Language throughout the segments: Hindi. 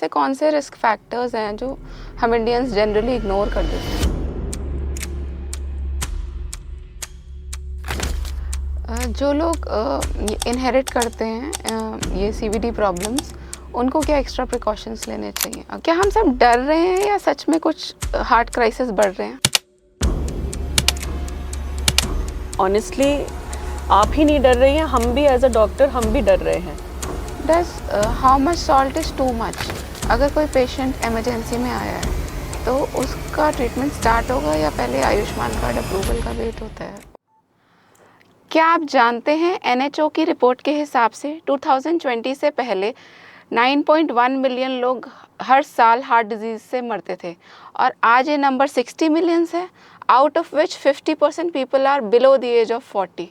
से कौन से रिस्क फैक्टर्स हैं जो हम इंडियंस जनरली इग्नोर कर देते हैं? जो लोग इनहेरिट करते हैं ये सीवीडी प्रॉब्लम्स, उनको क्या एक्स्ट्रा प्रिकॉशंस लेने चाहिए? क्या हम सब डर रहे हैं या सच में कुछ हार्ट क्राइसिस बढ़ रहे हैं? ऑनेस्टली आप ही नहीं डर रही हैं, हम भी एज अ डॉक्टर हम भी डर रहे हैं। How much salt is too much? अगर कोई पेशेंट इमरजेंसी में आया है तो उसका ट्रीटमेंट स्टार्ट होगा या पहले आयुष्मान कार्ड अप्रूवल का वेट होता है? क्या आप जानते हैं एनएचओ की रिपोर्ट के हिसाब से 2020 से पहले 9.1 मिलियन लोग हर साल हार्ट डिजीज़ से मरते थे और आज ये नंबर 60 मिलियंस है, out of which 50% people are below the age of 40।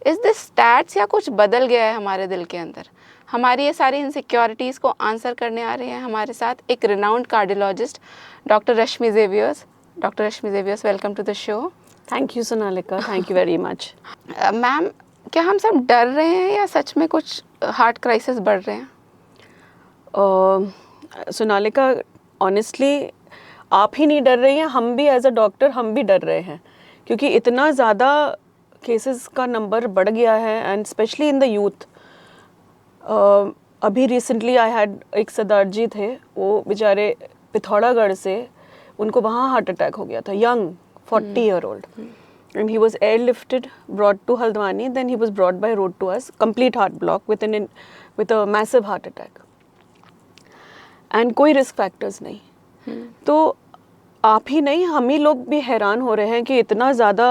इस दिस स्टैट्स या कुछ बदल गया है हमारे दिल के अंदर? हमारी ये सारी इनसिक्योरिटीज़ को आंसर करने आ रहे हैं हमारे साथ एक renowned cardiologist doctor Rashmi Xaviers. Doctor Rashmi Xaviers, welcome to the show. Thank you Sonalika, thank you very much. Ma'am, क्या हम सब डर रहे हैं या सच में कुछ हार्ट क्राइसिस बढ़ रहे हैं? सोनालिका, ऑनेस्टली आप ही नहीं डर रही हैं, हम भी एज अ डॉक्टर हम भी डर रहे हैं, क्योंकि इतना ज़्यादा केसेस का नंबर बढ़ गया है and specially in the youth. अभी रिसेंटली आई हैड एक सरदार जी थे, वो बेचारे पिथौरागढ़ से, उनको वहाँ हार्ट अटैक हो गया था, young 40-year-old, and he was airlifted, brought to Haldwani, then he was brought by road to us, complete heart block with a massive heart attack, and कोई रिस्क फैक्टर्स नहीं। तो आप ही नहीं, हम ही लोग भी हैरान हो रहे हैं कि इतना ज़्यादा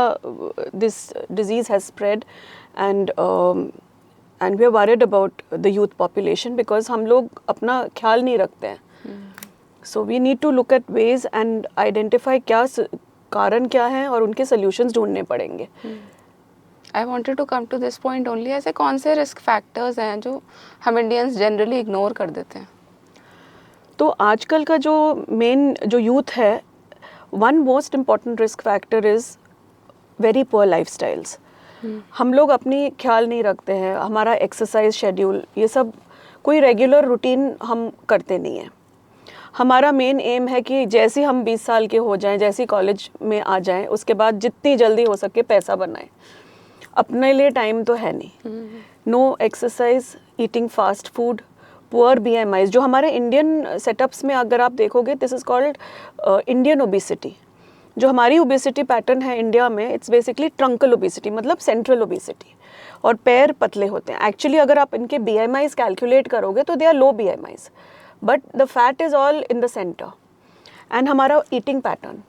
this disease has spread and we are worried about the youth population because हम लोग अपना ख्याल नहीं रखते हैं। So we need to look at ways and identify क्या कारण क्या हैं और उनके सोल्यूशंस ढूंढने पड़ेंगे। I wanted to come to this point only. ऐसे कौन से रिस्क फैक्टर्स हैं जो हम इंडियंस जनरली इग्नोर कर देते हैं? तो आजकल का जो मेन जो यूथ है, one most important risk factor is very poor lifestyles. हम लोग अपनी ख्याल नहीं रखते हैं, हमारा एक्सरसाइज शेड्यूल ये सब कोई रेगुलर रूटीन हम करते नहीं हैं। हमारा मेन एम है कि जैसे हम 20 साल के हो जाएं, जैसे कॉलेज में आ जाएं, उसके बाद जितनी जल्दी हो सके पैसा बनाएं। अपने लिए टाइम तो है नहीं। No exercise, eating fast food, poor BMIs, जो हमारे इंडियन सेटअप्स में अगर आप देखोगे, this is called Indian obesity. जो हमारी ओबेसिटी पैटर्न है इंडिया में, इट्स बेसिकली ट्रंकल ओबेसिटी, मतलब सेंट्रल ओबेसिटी, और पैर पतले होते हैं। एक्चुअली अगर आप इनके BMIs कैलकुलेट करोगे तो they are low BMIs, but the fat is all in the centre. And हमारा ईटिंग पैटर्न,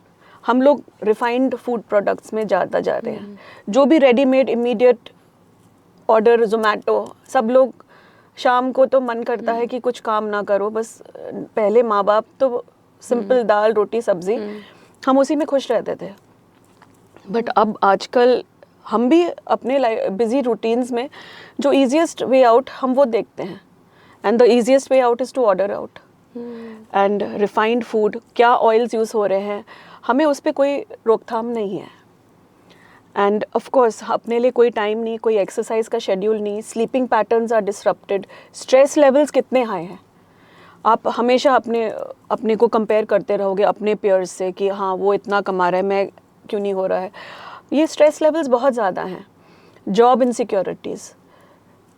हम लोग रिफाइंड फूड प्रोडक्ट्स में ज़्यादा जा रहे हैं। जो भी रेडीमेड इमीडिएट ऑर्डर, जोमेटो, सब लोग शाम को तो मन करता है कि कुछ काम ना करो, बस पहले माँ बाप तो सिंपल दाल रोटी सब्जी, हम उसी में खुश रहते थे। बट अब आजकल हम भी अपने बिजी रूटीन्स में जो ईजीएस्ट वे आउट हम वो देखते हैं, and the easiest way out is to order out. And refined food, क्या ऑयल्स यूज़ हो रहे हैं, हमें उस पर कोई रोकथाम नहीं है। एंड ऑफ कोर्स अपने लिए कोई टाइम नहीं, कोई एक्सरसाइज का शेड्यूल नहीं, sleeping patterns are disrupted, stress levels कितने हाई हैं। आप हमेशा अपने को कंपेयर करते रहोगे अपने पेयर्स से कि हाँ वो इतना कमा रहा है, मैं क्यों नहीं हो रहा है। ये स्ट्रेस लेवल्स बहुत ज़्यादा हैं, job insecurities.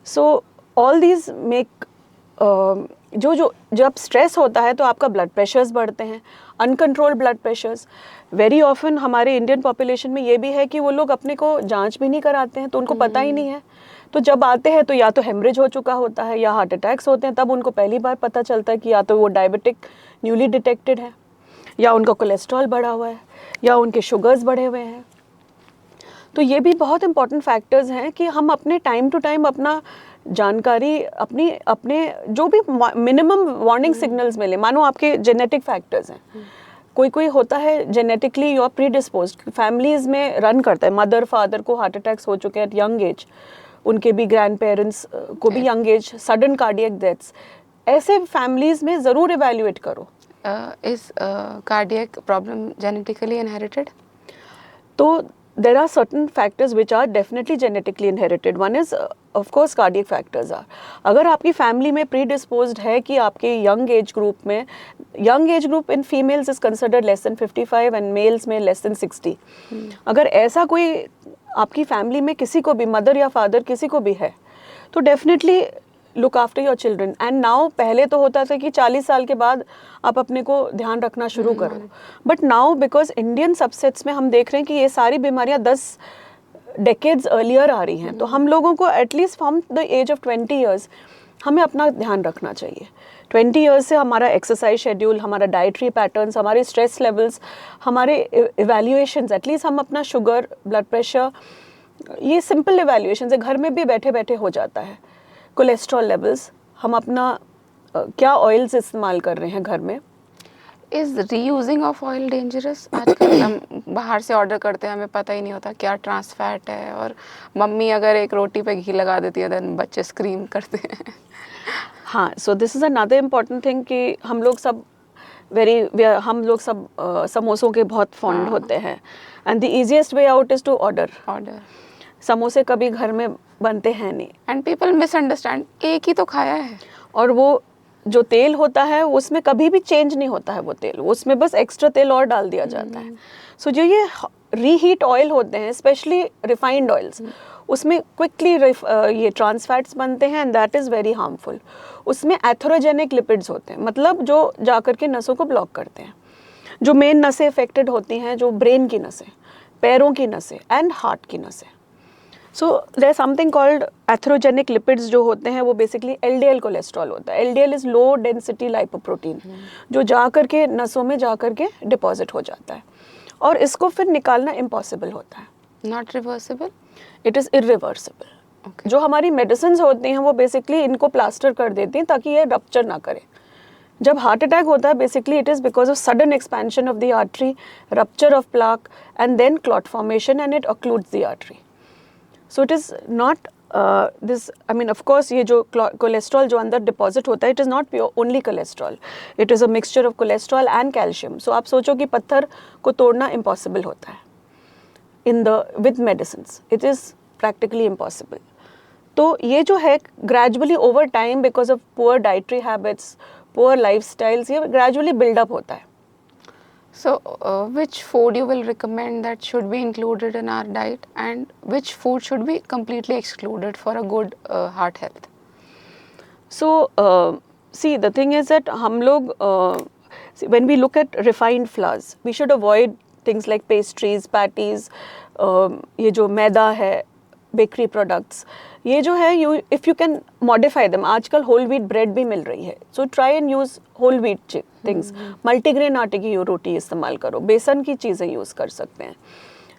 So all these make जब स्ट्रेस होता है तो आपका ब्लड प्रेशर्स बढ़ते हैं, uncontrolled blood pressures. Very often हमारे इंडियन पॉपुलेशन में ये भी है कि वो लोग अपने को जांच भी नहीं कराते हैं, तो उनको पता ही नहीं है। तो जब आते हैं तो या तो हेमरेज हो चुका होता है या हार्ट अटैक्स होते हैं, तब उनको पहली बार पता चलता है कि या तो वो डायबिटिक न्यूली डिटेक्टेड है, या उनका कोलेस्ट्रॉल बढ़ा हुआ है, या उनके शुगर्स बढ़े हुए हैं। तो ये भी बहुत इंपॉर्टेंट फैक्टर्स हैं कि हम अपने टाइम टू टाइम अपना जानकारी अपने जो भी मिनिमम वार्निंग सिग्नल्स मिले। मानो आपके जेनेटिक फैक्टर्स हैं, कोई होता है जेनेटिकली यू आर प्रीडिस्पोज्ड, फैमिलीज़ में रन करता है, मदर फादर को हार्ट अटैक्स हो चुके हैं एट यंग एज, उनके भी ग्रैंड पेरेंट्स को भी young age, sudden cardiac deaths, ऐसे फैमिलीज़ में ज़रूर इवैल्यूएट करो। Is cardiac problem genetically inherited? तो there are certain factors which are definitely genetically inherited. One is of course cardiac factors are. अगर आपकी फैमिली में predisposed है कि आपके young age group in females is considered less than 55 and males में less than 60. अगर ऐसा कोई आपकी फैमिली में किसी को भी मदर या फादर किसी को भी है तो definitely look after your children. And now पहले तो होता था कि 40 साल के बाद आप अपने को ध्यान रखना शुरू करो, but now because Indian subsets में हम देख रहे हैं कि ये सारी बीमारियां 10 डेकेड्स अर्लियर आ रही हैं. तो हम लोगों को at least from the age of 20 years हमें अपना ध्यान रखना चाहिए. 20 ईयर्स से हमारा एक्सरसाइज शेड्यूल, हमारा डाइटरी पैटर्न्स, हमारे स्ट्रेस लेवल्स, हमारे इवैल्यूएशंस, एटलीस्ट हम अपना शुगर, ब्लड प्रेशर, ये सिंपल इवैल्यूएशंस है, घर में भी बैठे बैठे हो जाता है. कोलेस्ट्रॉल लेवल्स, हम अपना क्या ऑयल्स इस्तेमाल कर रहे हैं घर में. Is reusing of oil dangerous? आजकल हम बाहर से ऑर्डर करते हैं, हमें पता ही नहीं होता क्या ट्रांस फैट है, और मम्मी अगर एक रोटी पे घी लगा देती है देन बच्चे स्क्रीम करते हैं. हाँ, so this is another important thing कि हम लोग सब समोसों के बहुत फॉन्ड होते हैं. And the easiest way out is to order. समोसे कभी घर में बनते हैं नहीं. एंड पीपल मिसअंडरस्टैंड, एक ही तो खाया है. और वो जो तेल होता है उसमें कभी भी चेंज नहीं होता है. वो तेल, उसमें बस एक्स्ट्रा तेल और डाल दिया जाता है. सो जो ये रीहीट ऑयल होते हैं, स्पेशली रिफाइंड ऑयल्स, उसमें क्विकली ये ट्रांस फैट्स बनते हैं and that is very harmful. उसमें एथेरोजेनिक लिपिड्स होते हैं, मतलब जो जाकर के नसों को ब्लॉक करते हैं. जो मेन नसें अफेक्टेड होती हैं, जो ब्रेन की नसें, पैरों की नसें एंड हार्ट की नसें. So there something called atherogenic lipids जो होते हैं वो बेसिकली एलडीएल कोलेस्ट्रॉल होता है. LDL is low density lipoprotein, जो जाकर के नसों में जाकर के डिपॉजिट हो जाता है, और इसको फिर निकालना इम्पॉसिबल होता है. Not reversible, it is irreversible. जो हमारी मेडिसिन होती हैं वो बेसिकली इनको प्लास्टर कर देती हैं ताकि ये रप्चर ना करे. जब हार्ट अटैक होता है basically it is because of sudden expansion of the artery, rupture of plaque and then clot formation and it occludes the artery. So it is not this, I mean of course ये जो कोलेस्ट्रॉल जो अंदर डिपॉजिट होता है it is not pure only cholesterol, it is a mixture of cholesterol and calcium. So आप सोचो कि पत्थर को तोड़ना इम्पॉसिबल होता है in the with medicines, it is practically impossible. तो ये जो है gradually over time because of poor dietary habits, poor life styles, ये ग्रेजुअली बिल्डअप होता है. So, which food you will recommend that should be included in our diet, and which food should be completely excluded for a good heart health? So, see, the thing is that हम लोग when we look at refined flours, we should avoid things like pastries, patties, ये जो मैदा है, बेकरी प्रोडक्ट्स, ये जो है if you can modify them. आजकल होल व्हीट ब्रेड भी मिल रही है, so try and use whole wheat things. Multigrain आटे की रोटी इस्तेमाल करो. बेसन की चीज़ें यूज़ कर सकते हैं,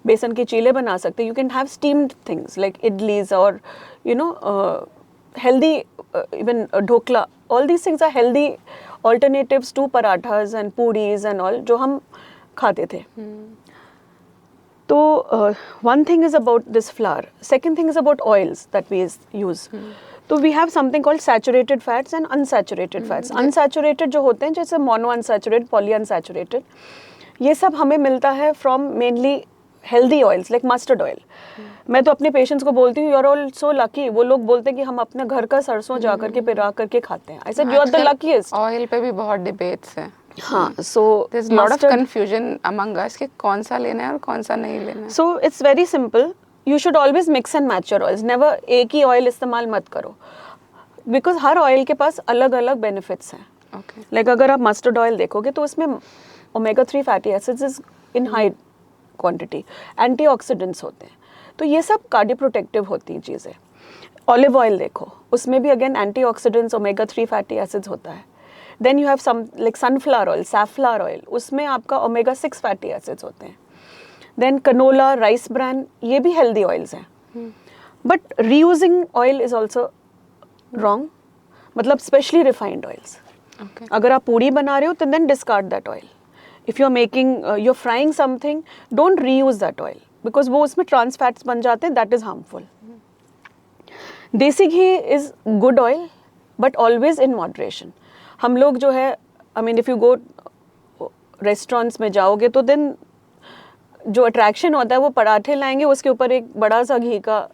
बेसन के चीले बना सकते हैं. You can have steamed things like idlis और you know healthy even dhokla. All these things are healthy alternatives to parathas and puris and all जो हम खाते थे. तो one thing is about this flour, second thing is about oils that we use. तो we have something called saturated fats and unsaturated fats. Unsaturated जो होते हैं जैसे mono unsaturated, poly unsaturated, ये सब हमें मिलता है from mainly healthy oils like mustard oil. मैं तो अपने पेशेंट्स को बोलती हूँ, you're all so lucky. वो लोग बोलते हैं कि हम अपने घर का सरसों जा करके पिरा करके खाते हैं. I said you are the luckiest. Oil पे भी बहुत डिबेट्स हैं. हाँ, so there's lot of confusion among us कि कौन सा लेना है और कौन सा नहीं लेना है. So it's very simple. You should always mix and match your oils. Never एक ही ऑयल इस्तेमाल मत करो, because हर ऑयल के पास अलग अलग बेनिफिट्स हैं. Okay. Like अगर आप मस्टर्ड ऑयल देखोगे तो उसमें omega 3 fatty acids is in high quantity, antioxidants होते हैं, तो ये सब कार्डियो प्रोटेक्टिव होती हैं चीज़ें. ऑलिव ऑयल देखो, उसमें भी again antioxidants, omega 3 fatty acids होता है. Then you have some like sunflower oil, safflower oil, उसमें आपका ओमेगा 6 फैटी एसिड्स होते हैं. देन कनोला, राइस ब्रान, ये भी हेल्दी ऑयल्स हैं. But reusing oil is also wrong, मतलब स्पेशली रिफाइंड ऑयल्स. अगर आप पूरी बना रहे हो तो then discard that oil. If you are making, you are frying something, don't reuse that oil because वो उसमें ट्रांस फैट्स बन जाते हैं, that is harmful. Desi ghee is good oil but always in moderation. हम लोग जो है, I mean if you go restaurants में जाओगे तो देन जो अट्रैक्शन होता है वो पराठे लाएंगे, उसके ऊपर एक बड़ा सा घी का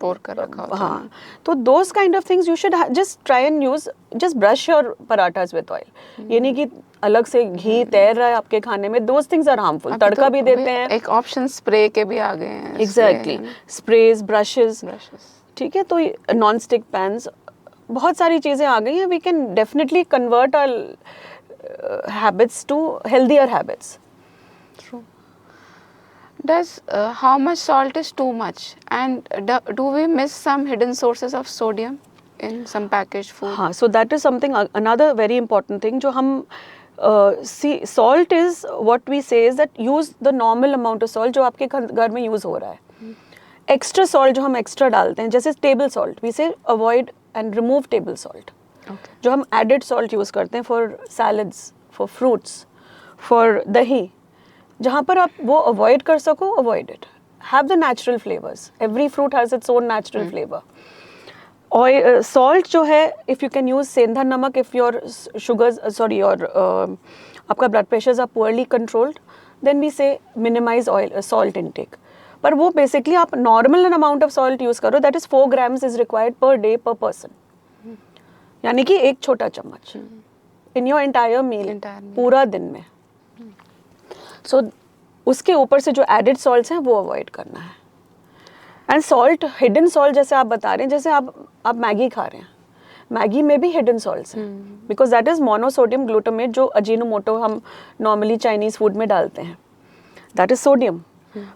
पोर कर रखा होता है। हाँ, तो those kind of things you should just try and use, just brush your parathas with oil. ये नहीं कि अलग से घी तैर रहा है आपके खाने में, दोज थिंग्स आर हार्मफुल। अभी तड़का तो भी देते हैं, एक ऑप्शन स्प्रे के भी आ गए हैं। Exactly, sprays, brushes, brushes. ठीक है। तो नॉन स्टिक पैन्स, बहुत सारी चीज़ें आ गई हैं। We can definitely convert our habits to healthier habits. True. Does how much salt is too much, and do we miss some hidden sources of sodium in some packaged food? हाँ, so that is something another very important thing जो हम see, salt is what we say is that use the normal amount of salt जो आपके घर में यूज़ हो रहा है। एक्स्ट्रा सॉल्ट जो हम एक्स्ट्रा डालते हैं, जैसे table salt, we say avoid and remove table salt. जो हम एडेड सॉल्ट यूज़ करते हैं for salads, for fruits, for dahi, जहाँ पर आप वो अवॉइड कर सको, avoid it. Have the natural flavours, every fruit has its own natural flavour. और सॉल्ट जो है, if you can use sendha namak, if your sugars sorry your आपका blood pressures are poorly controlled, then we से मिनिमाइज ऑयल सॉल्ट इनटेक। पर वो बेसिकली आप normal amount of salt use करो, that is 4 grams is required per day per person, यानी कि एक छोटा चम्मच इन योर एंटायर मील, पूरा दिन में। सो उसके ऊपर से जो एडेड सॉल्ट्स हैं वो अवॉइड करना है। एंड सॉल्ट, हिडन सॉल्ट जैसे आप बता रहे हैं, जैसे आप मैगी खा रहे हैं, मैगी में भी हिडन सॉल्ट्स हैं, because that is monosodium glutamate, जो अजीनोमोटो हम नॉर्मली चाइनीज़ फूड में डालते हैं, दैट इज़ सोडियम।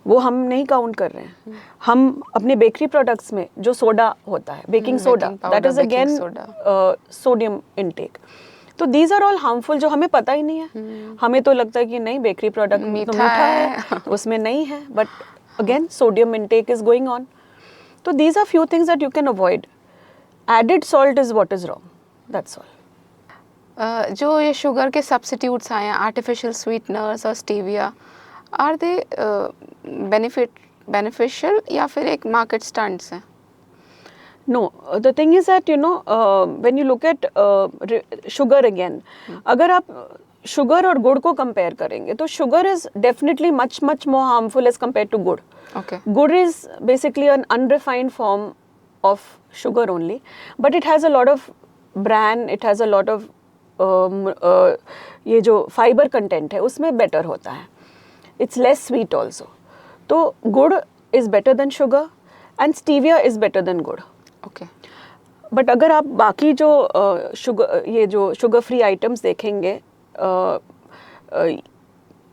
वो हम नहीं काउंट कर रहे हैं। हम अपने बेकरी प्रोडक्ट्स में जो सोडा होता है, baking soda, that is again sodium intake. तो दीज आर ऑल हार्मफुल, जो हमें पता ही नहीं है। हमें तो लगता है कि नहीं, बेकरी प्रोडक्ट तो मीठा है, उसमें नहीं है, but again sodium intake is going on. तो these are few things that you can avoid. Added salt is what is wrong, that's all. जो ये शुगर के सब्स्टिट्यूट्स आए हैं, आर्टिफिशियल स्वीटनर्स और स्टीविया, आर दे बेनिफिशियल या फिर एक मार्केट स्टंट्स हैं? No, the thing is that when you look at sugar again, अगर आप शुगर और गुड़ को कंपेयर करेंगे तो sugar is definitely much more harmful as compared to गुड़. Okay. Gur is basically an unrefined form of sugar only, but it has a lot of bran, it has a lot of ये जो फाइबर कंटेंट है उसमें बेटर होता है. It's less sweet also. तो गुड़ is better than sugar and stevia is better than गुड़. Okay. बट अगर आप बाकी जो ये जो शुगर फ्री आइटम्स देखेंगे,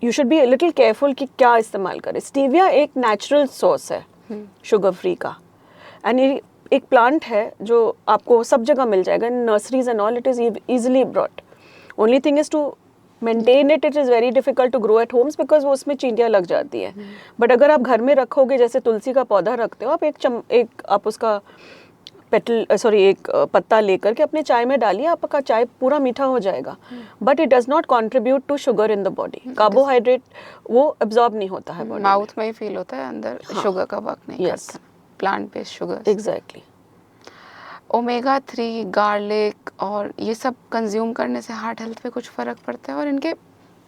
you should be little careful कि क्या इस्तेमाल करें. स्टीविया एक नेचुरल सोर्स है शुगर फ्री का, एंड ये एक प्लांट है जो आपको सब जगह मिल जाएगा, in nurseries and all. It is easily brought. Only thing is to maintain it. It is very difficult to grow at homes because वो उसमें चींटियाँ लग जाती है. बट अगर आप घर में रखोगे, जैसे तुलसी का पौधा रखते हो आप, एक आप उसका एक पत्ता लेकर के अपने चाय में डालिए, आपका चाय पूरा मीठा हो जाएगा. But it does not contribute to sugar in the body. Carbohydrate वो एब्जॉर्ब नहीं होता है बॉडी, माउथ में ही फील होता है, अंदर शुगर का वर्क नहीं करता. Plant based sugar. Exactly. Omega 3, garlic और ये सब कंज्यूम करने से हार्ट हेल्थ पे कुछ फ़र्क पड़ता है, और इनके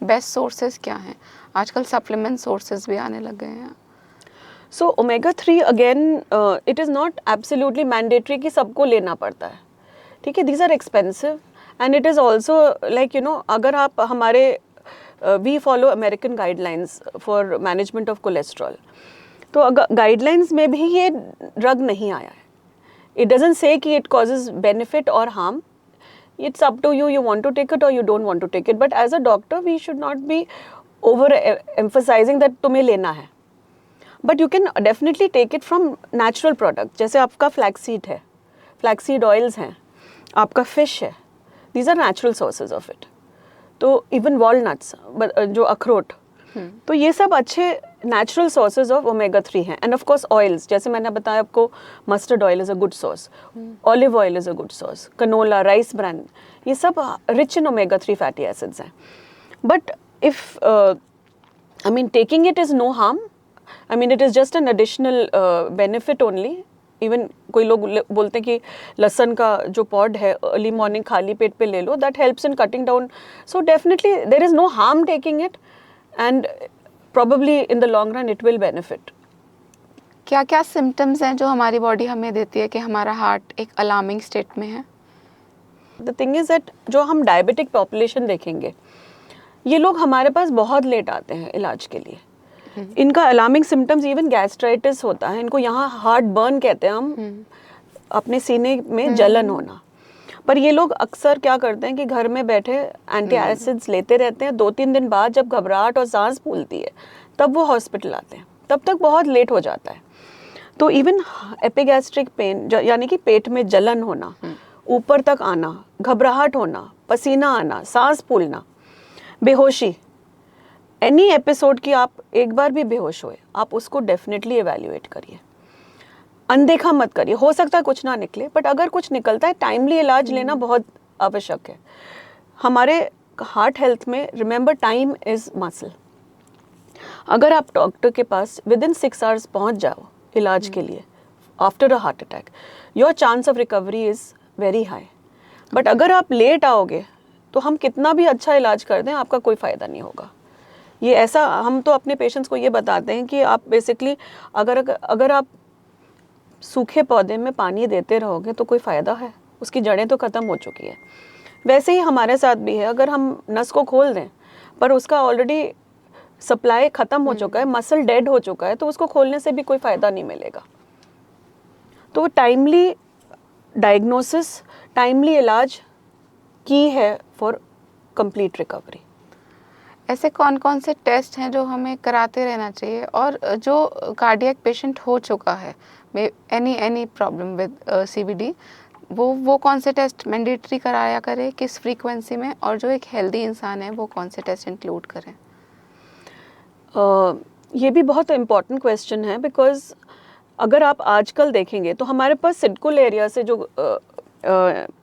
बेस्ट सोर्सेज क्या हैं? आजकल सप्लीमेंट सोर्सेज भी आने लग गए हैं. So omega 3 again it is not absolutely mandatory कि सबको लेना पड़ता है. ठीक है, these are expensive and it is also like अगर आप हमारे we follow American guidelines for management of cholesterol, तो अगर गाइडलाइंस में भी ये ड्रग नहीं आया है. It doesn't say कि it causes benefit or harm. It's up to you. You want to take it or you don't want to take it. But as a doctor, we should not be over emphasizing that तुम्हें लेना है. But you can definitely take it from natural product. जैसे आपका flaxseed है, flaxseed oils हैं, आपका fish है. These are natural sources of it. तो even walnuts, जो अखरोट, तो ये सब अच्छे नेचुरल सोर्सेज ऑफ ओमेगा 3 हैं. एंड ऑफ कोर्स ऑयल्स, जैसे मैंने बताया आपको, mustard oil is a good source, olive oil is a good source, canola, rice bran, ये सब rich in omega 3 fatty acids हैं. But if I mean taking it is no harm. I mean it is just an additional benefit only. Even कोई लोग बोलते हैं कि लहसुन का जो पॉड है अर्ली मॉर्निंग खाली पेट पे ले लो, that helps in cutting down. So definitely there is no harm taking it. And probably in the long run it will benefit. क्या क्या सिम्टम्स हैं जो हमारी बॉडी हमें देती है कि हमारा हार्ट एक अलार्मिंग स्टेट में है? The thing is that जो हम डायबिटिक पॉपुलेशन देखेंगे, ये लोग हमारे पास बहुत लेट आते हैं इलाज के लिए. इनका अलार्मिंग सिम्टम्स इवन गैस्ट्राइटिस होता है, इनको यहाँ हार्ट बर्न कहते हैं हम, अपने सीने में जलन होना. पर ये लोग अक्सर क्या करते हैं कि घर में बैठे एंटी एसिड्स लेते रहते हैं. 2-3 दिन बाद जब घबराहट और सांस फूलती है तब वो हॉस्पिटल आते हैं, तब तक बहुत लेट हो जाता है. तो इवन एपिगैस्ट्रिक पेन यानी कि पेट में जलन होना, ऊपर तक आना, घबराहट होना, पसीना आना, सांस फूलना, बेहोशी, एनी एपिसोड की आप एक बार भी बेहोश हुए, आप उसको डेफिनेटली एवेल्युएट करिए. अनदेखा मत करिए. हो सकता है कुछ ना निकले, बट अगर कुछ निकलता है टाइमली इलाज लेना बहुत आवश्यक है. हमारे हार्ट हेल्थ में रिमेंबर टाइम इज मसल. अगर आप डॉक्टर के पास विद इन 6 आवर्स पहुंच जाओ इलाज के लिए after a heart attack, your chance of recovery is very high. But अगर आप लेट आओगे तो हम कितना भी अच्छा इलाज कर दें, आपका कोई फ़ायदा नहीं होगा. ये ऐसा हम तो अपने पेशेंट्स को ये बताते हैं कि आप बेसिकली अगर आप सूखे पौधे में पानी देते रहोगे तो कोई फ़ायदा है, उसकी जड़ें तो ख़त्म हो चुकी है. वैसे ही हमारे साथ भी है, अगर हम नस को खोल दें पर उसका ऑलरेडी सप्लाई ख़त्म हो चुका है, मसल डेड हो चुका है, तो उसको खोलने से भी कोई फ़ायदा नहीं मिलेगा. तो टाइमली डायग्नोसिस, टाइमली इलाज की है फॉर कंप्लीट रिकवरी. ऐसे कौन कौन से टेस्ट हैं जो हमें कराते रहना चाहिए? और जो कार्डियक पेशेंट हो चुका है, एनी प्रॉब्लम विद CVD, वो कौन से टेस्ट मैंडेटरी कराया करे, किस फ्रीक्वेंसी में? और जो एक हेल्दी इंसान है वो कौन से टेस्ट इंक्लूड करें? ये भी बहुत इम्पॉर्टेंट क्वेश्चन है, बिकॉज अगर आप आजकल देखेंगे तो हमारे पास सिडकुल एरिया से जो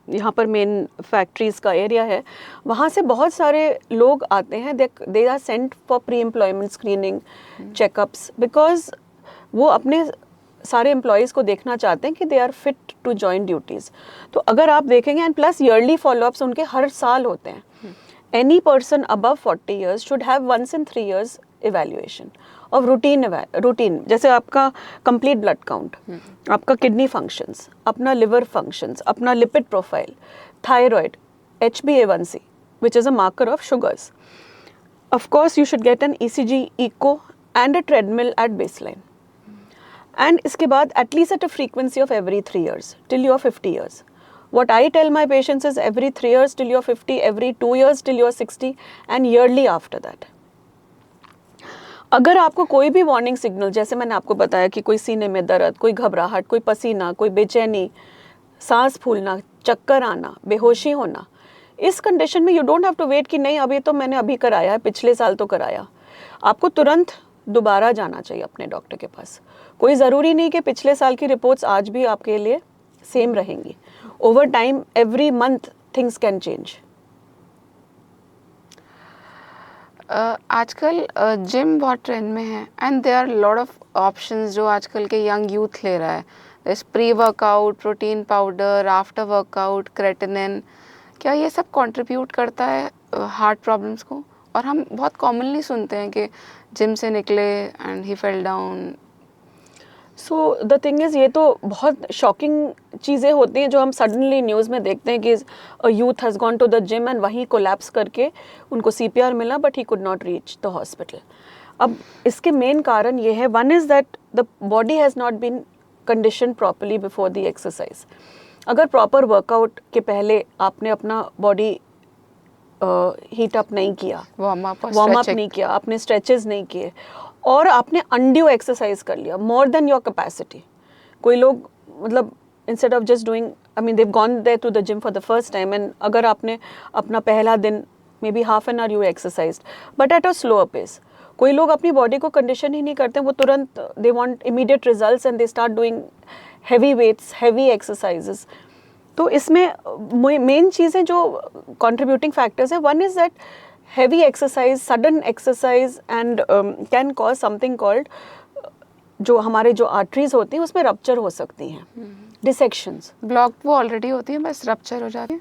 यहाँ पर मेन फैक्ट्रीज़ का एरिया है, वहाँ से बहुत सारे लोग आते हैं. They are sent for pre employment screening checkups, because वो अपने सारे एम्प्लॉयज़ को देखना चाहते हैं कि they are fit to join duties. तो अगर आप देखेंगे, एंड प्लस ईयरली फॉलोअप्स उनके हर साल होते हैं. Any person above 40 years should have once in 3 years evaluation of routine, जैसे आपका कंप्लीट ब्लड काउंट, आपका किडनी फंक्शंस, अपना लिवर फंक्शंस, अपना lipid profile, thyroid, HbA1c which is a marker of sugars. Of course you should get an ECG, echo and a treadmill at baseline. And इसके बाद at least at a frequency of every 3 years till you are 50 years. What I tell my patients is every 3 years till you are 50, every 2 years till you are 60 and yearly after that. अगर आपको कोई भी वार्निंग सिग्नल, जैसे मैंने आपको बताया कि कोई सीने में दर्द, कोई घबराहट, कोई पसीना, कोई बेचैनी, सांस फूलना, चक्कर आना, बेहोशी होना, इस कंडीशन में you don't have to wait कि नहीं अभी तो मैंने अभी कराया है, पिछले साल तो कराया. आपको तुरंत दोबारा जाना चाहिए अपने डॉक्टर के पास. कोई ज़रूरी नहीं कि पिछले साल की रिपोर्ट्स आज भी आपके लिए सेम रहेंगी. Over time, every month things can change. आजकल जिम बहुत ट्रेंड में है and there are lot of options जो आजकल के यंग यूथ ले रहा है. This pre workout, protein powder, after workout, creatinine, क्या ये सब कंट्रीब्यूट करता है हार्ट प्रॉब्लम्स को? और हम बहुत कॉमनली सुनते हैं कि जिम से निकले and he fell down. So the thing is, ये तो बहुत शॉकिंग चीज़ें होती हैं जो हम सडनली न्यूज़ में देखते हैं कि youth has gone to the gym and वहीं कोलैप्स करके उनको CPR मिला but he could not reach the hospital. अब इसके मेन कारण ये है, one is that the body has not been condition properly before the exercise. अगर प्रॉपर वर्कआउट के पहले आपने अपना बॉडी हीट अप नहीं किया, वार्म अप नहीं किया, आपने स्ट्रेचेस नहीं किए और आपने अनड्यू एक्सरसाइज कर लिया मोर देन योर कैपेसिटी. कोई लोग मतलब instead of just doing, I mean they've gone there to the gym for the first time and अगर आपने अपना पहला दिन may be half an hour you exercise but at a slower pace. कोई लोग अपनी बॉडी को कंडीशन ही नहीं करते, वो तुरंत they want immediate results and they start doing heavy weights, heavy exercises. तो इसमें मेन चीज़ें जो कंट्रीब्यूटिंग फैक्टर्स हैं, one is that heavy exercise, sudden exercise and can cause something called जो हमारे जो आर्टरीज होती हैं उसमें रप्चर हो सकती हैं. डिसेक्शंस, ब्लॉक वो ऑलरेडी होती है, बस रप्चर हो जाती है।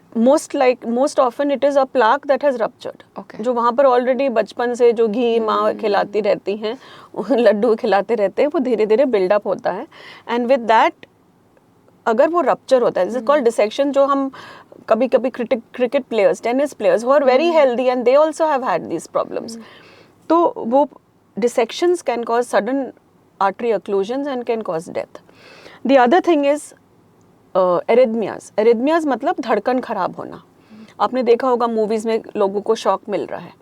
Most often it is a plaque that has ruptured, Okay. जो वहाँ पर ऑलरेडी बचपन से जो घी माँ खिलाती रहती हैं, लड्डू खिलाते रहते हैं, वो धीरे धीरे बिल्डअप होता है, एंड विद दैट अगर वो रप्चर होता है, दिस इज कॉल्ड डिसेक्शन, जो हम कभी कभी cricket players, tennis players who are very healthy and they also have had these problems, तो वो dissections can cause sudden artery occlusions and can cause death. The other thing is arrhythmias. Arrhythmias मतलब धड़कन खराब होना. आपने देखा होगा मूवीज़ में लोगों को शॉक मिल रहा है.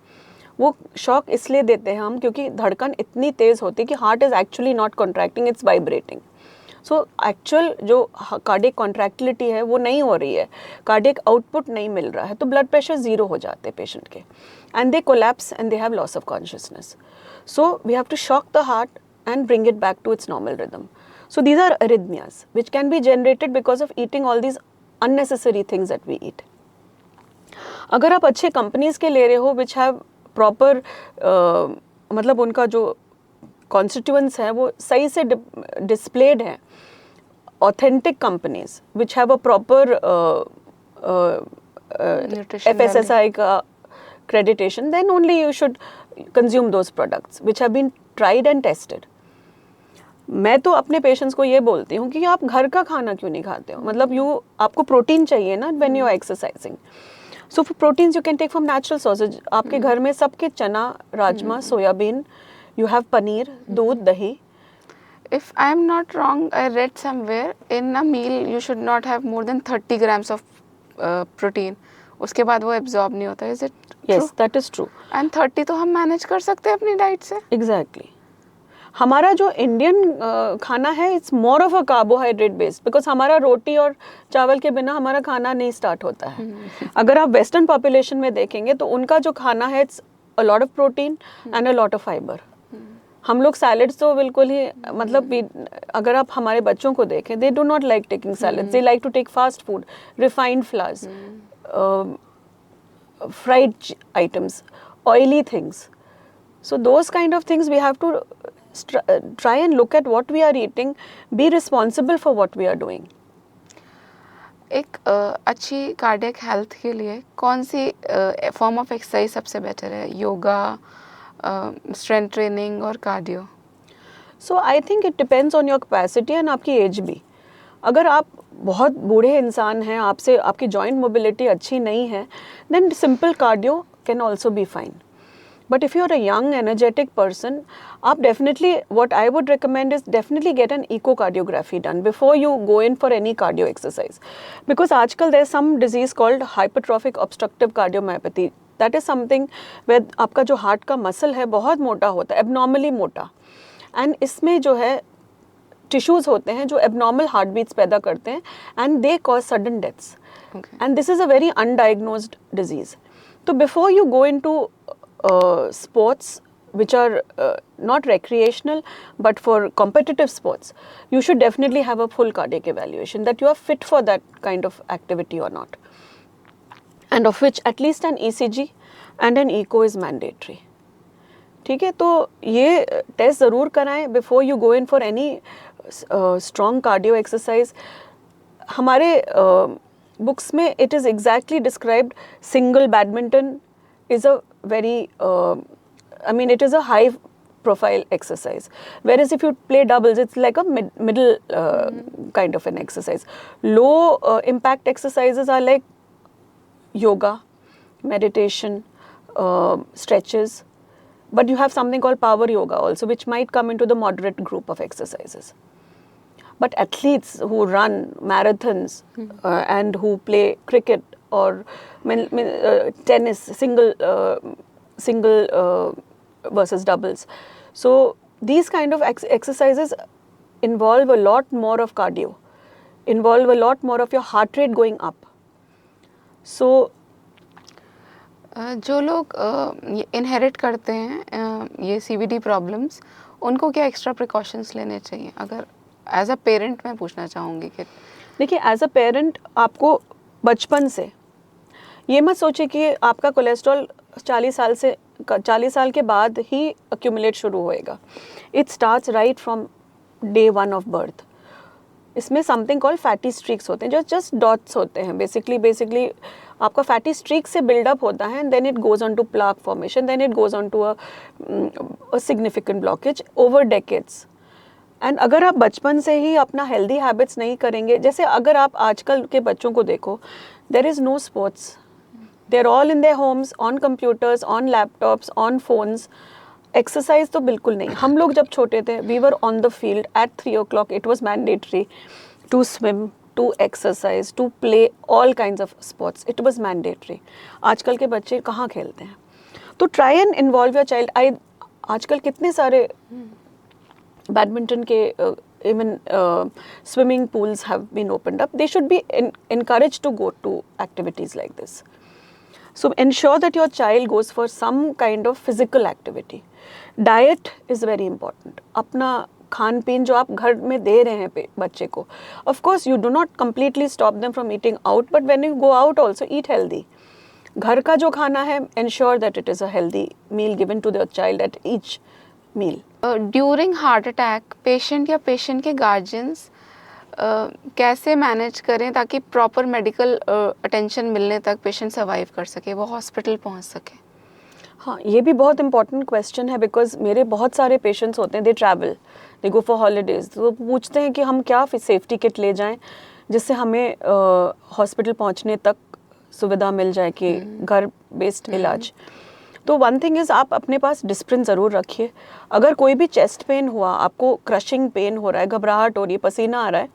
वो शॉक इसलिए देते हैं हम क्योंकि धड़कन इतनी तेज़ होती है कि heart is actually not contracting, it's vibrating. So actual जो कार्डियक कॉन्ट्रैक्टिलिटी है वो नहीं हो रही है, कार्डियक आउटपुट नहीं मिल रहा है, तो ब्लड प्रेशर ज़ीरो हो जाते हैं पेशेंट के, and they collapse and they have loss of consciousness. So we have to shock the heart and bring it back to its normal rhythm. So these are arrhythmias which can be generated because of eating all these unnecessary things that we eat. अगर आप अच्छे कंपनीज के ले रहे हो which have proper मतलब उनका जो constituents है वो सही से displayed है, authentic companies which have a proper Nutrition FSSAI का accreditation, then only you should consume those products which have been tried and tested. मैं तो अपने पेशेंट्स को ये बोलती हूँ कि आप घर का खाना क्यों नहीं खाते हो, मतलब आपको प्रोटीन चाहिए ना when you are exercising. So for proteins you can take from natural sources. आपके घर में सबके चना, rajma, soybean, you have paneer, दूध, दही. If I am not wrong, I read somewhere in a meal you should not have more than 30 grams of protein. उसके बाद वो एब्जॉर्ब नहीं होता. Is it true? Yes, that is true. And 30 तो हम मैनेज कर सकते हैं अपनी डाइट से. Exactly. हमारा जो इंडियन खाना है it's more of a carbohydrate based, because हमारा रोटी और चावल के बिना हमारा खाना नहीं स्टार्ट होता है. अगर आप वेस्टर्न पॉपुलेशन में देखेंगे तो उनका जो खाना है it's a lot of protein and a lot of fibre. हम लोग सैलड्स तो बिल्कुल ही मतलब अगर आप हमारे बच्चों को देखें, they do not like taking salads, they like to take fast food, refined flours, fried items, oily things. So those kind of things we have to try and look at what we are eating, be responsible for what we are doing. एक अच्छी कार्डियक हेल्थ के लिए कौन सी फॉर्म ऑफ एक्सरसाइज सबसे बेटर है? योगा, स्ट्रेंथ ट्रेनिंग और cardio? So I think it depends on your capacity and आपकी एज भी. अगर आप बहुत बूढ़े इंसान हैं, आपसे आपकी जॉइंट मोबिलिटी अच्छी नहीं है, then simple cardio can also be fine. But if you are a young energetic person, आप definitely what I would recommend is definitely get an echocardiography done before you go in for any cardio exercise. Because आजकल there is some disease called hypertrophic obstructive cardiomyopathy. That is something where आपका जो हार्ट का मसल है बहुत मोटा होता है, एबनॉर्मली मोटा, एंड इसमें जो है टिश्यूज़ होते हैं जो एबनॉर्मल हार्ट बीट्स पैदा करते हैं, and they cause sudden deaths, and this is a very undiagnosed disease. तो before you go in to sports which are not recreational but for competitive sports, you should definitely have a full cardiac evaluation that you are fit for that kind of activity or not, and of which at least an ECG and an echo is mandatory. ठीक है, तो ये टेस्ट ज़रूर कराएं before you go in for any strong cardio exercise. हमारे बुक्स में it is exactly described. Single badminton is a very I mean it is a high profile exercise, whereas if you play doubles it's like a middle kind of an exercise. Low impact exercises are like yoga, meditation, stretches, but you have something called power yoga also, which might come into the moderate group of exercises. But athletes who run marathons and who play cricket or tennis, single versus doubles. So these kind of exercises involve a lot more of cardio, involve a lot more of your heart rate going up. So जो लोग इनहेरिट करते हैं ये CVD प्रॉब्लम्स, उनको क्या एक्स्ट्रा प्रिकॉशंस लेने चाहिए? अगर एज अ पेरेंट मैं पूछना चाहूँगी कि देखिए, एज अ पेरेंट आपको बचपन से ये मत सोचिए कि आपका कोलेस्ट्रॉल 40 साल के बाद ही अक्यूमुलेट शुरू होएगा. It starts right from day 1 of birth. इसमें समथिंग कॉल्ड फैटी स्ट्रीक्स होते हैं, जो जस्ट डॉट्स होते हैं. बेसिकली आपका फैटी स्ट्रीक से बिल्डअप होता है and then it goes on to plaque formation, then it goes on to a significant blockage over decades. And अगर आप बचपन से ही अपना हेल्दी हैबिट्स नहीं करेंगे, जैसे अगर आप आजकल के बच्चों को देखो, there is no sports, they are all in their homes, on computers, on laptops, on phones. Exercise तो बिल्कुल नहीं. हम लोग जब छोटे थे, we were on the field at 3 o'clock. It was mandatory to swim, to exercise, to play all kinds of sports. It was mandatory. आजकल के बच्चे कहाँ खेलते हैं? तो try and involve your child. आजकल कितने सारे बैडमिंटन के even swimming pools have been opened up. They should be encouraged to go to activities like this. So ensure that your child goes for some kind of physical activity. Diet is very important. अपना खान पीन जो आप घर में दे रहे हैं बच्चे को, of course you do not completely stop them from eating out, but when you go out also eat healthy. घर का जो खाना है, ensure that it is a healthy meal given to the child at each meal. During heart attack patient या पेशेंट के गार्जियंस कैसे मैनेज करें ताकि प्रॉपर मेडिकल अटेंशन मिलने तक पेशेंट सर्वाइव कर सके, वो हॉस्पिटल पहुंच सके? हाँ, ये भी बहुत इंपॉर्टेंट क्वेश्चन है, बिकॉज मेरे बहुत सारे पेशेंट्स होते हैं, दे travel, they go for holidays, तो पूछते हैं कि हम क्या सेफ्टी किट ले जाएं जिससे हमें हॉस्पिटल पहुंचने तक सुविधा मिल जाए कि घर बेस्ड इलाज. तो वन थिंग इज़, आप अपने पास डिस्प्रिन ज़रूर रखिए. अगर कोई भी चेस्ट पेन हुआ, आपको क्रशिंग पेन हो रहा है, घबराहट हो रही है, पसीना आ रहा है,